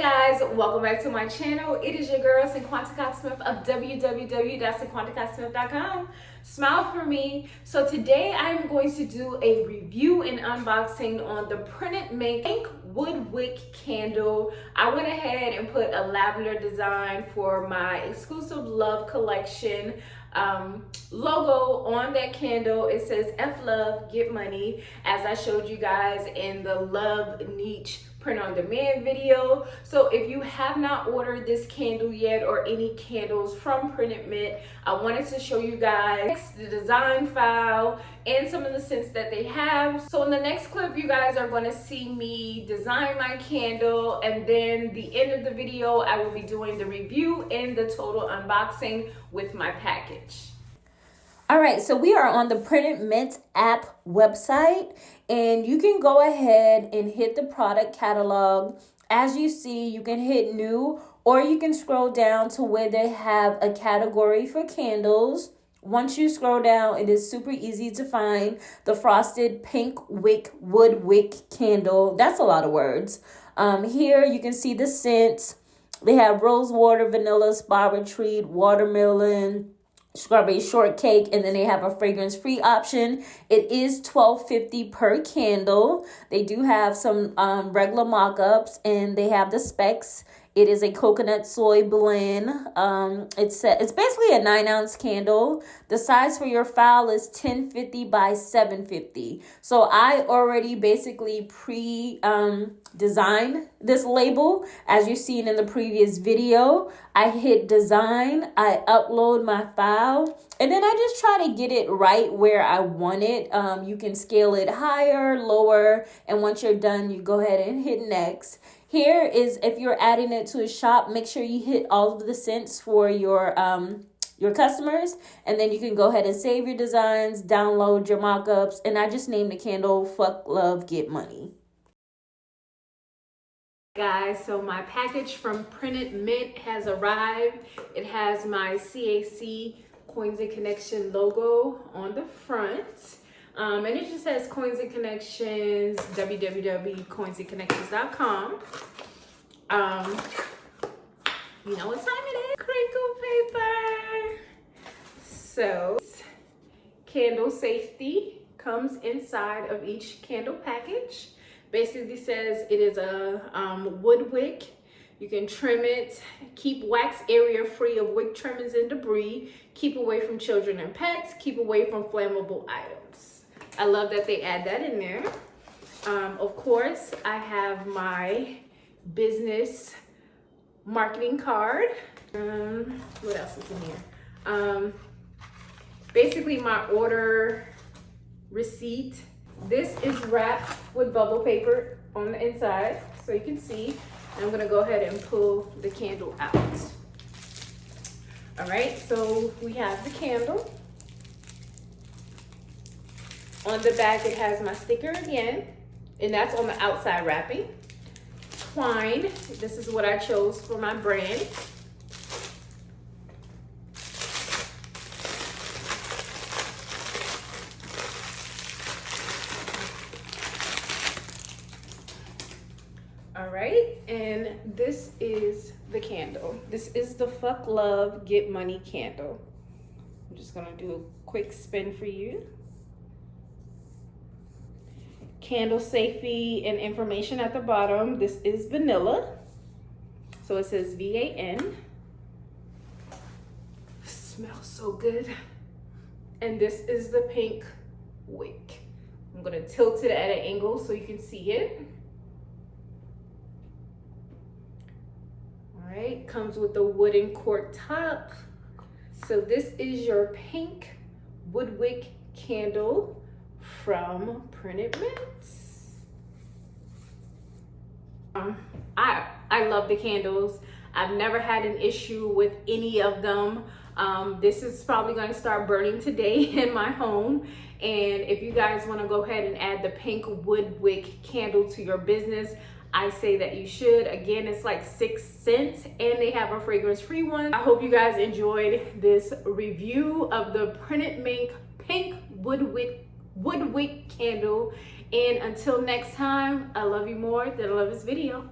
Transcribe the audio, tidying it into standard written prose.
Hey guys, welcome back to my channel. It is your girl Cinquanta Cox-Smith of www.cinquantacoxsmith.com. Smile for me. So today I'm going to do a review and unboxing on the Printed Pink Woodwick candle. I went ahead and put a lavender design for my exclusive love collection logo on that candle. It says F love, get money, as I showed you guys in the love niche print on demand video. So if you have not ordered this candle yet or any candles from Printed Mint, I wanted to show you guys the design file and some of the scents that they have. So in the next clip, you guys are going to see me design my candle, and then the end of the video I will be doing the review and the total unboxing with my package. All right, so we are on the Printed Mint app website, and you can go ahead and hit the product catalog. As you see, you can hit new, or you can scroll down to where they have a category for candles. Once you scroll down, it is super easy to find the frosted pink wick Woodwick candle. That's a lot of words. Here you can see the scents. They have rose water, vanilla, spa retreat, watermelon, strawberry shortcake, and then they have a fragrance-free option. It is $12.50 per candle. They do have some regular mock-ups, and they have the specs. It is a coconut soy blend. It's basically a 9-ounce candle. The size for your file is 1050 by 750. So I already basically designed this label, as you've seen in the previous video. I hit design, I upload my file, and then I just try to get it right where I want it. You can scale it higher, lower, and once you're done, you go ahead and hit next. Here is, if you're adding it to a shop, make sure you hit all of the scents for your customers, and then you can go ahead and save your designs, download your mock-ups, and I just named the candle Fuck Love Get Money. Guys, so my package from Printed Mint has arrived. It has my CKay Coins and Connection logo on the front. And it just says Coins and Connections, www.coinsandconnections.com. You know what time it is? Crinkle paper. So, candle safety comes inside of each candle package. Basically says it is a Woodwick. You can trim it, keep wax area free of wick trimmings and debris, keep away from children and pets, keep away from flammable items. I love that they add that in there. Of course, I have my business marketing card. What else is in here? Basically my order receipt. This is wrapped with bubble paper on the inside, so you can see. I'm gonna go ahead and pull the candle out. All right, so we have the candle. On the back, it has my sticker again, and that's on the outside wrapping. Twine, this is what I chose for my brand. All right, and this is the candle. This is the Fuck Love Get Money candle. I'm just gonna do a quick spin for you. Candle safety and information at the bottom. This is vanilla, so it says VAN. Smells so good. And this is the pink wick. I'm gonna tilt it at an angle so you can see it. All right, comes with a wooden cork top. So this is your pink Woodwick candle from Printed Mint. I love the candles. I've never had an issue with any of them. This is probably going to start burning today in my home. And if you guys want to go ahead and add the pink Woodwick candle to your business, I say that you should. Again, it's like 6 cents, and they have a fragrance-free one. I hope you guys enjoyed this review of the Printed Mint pink Woodwick candle. And until next time, I love you more than I love this video.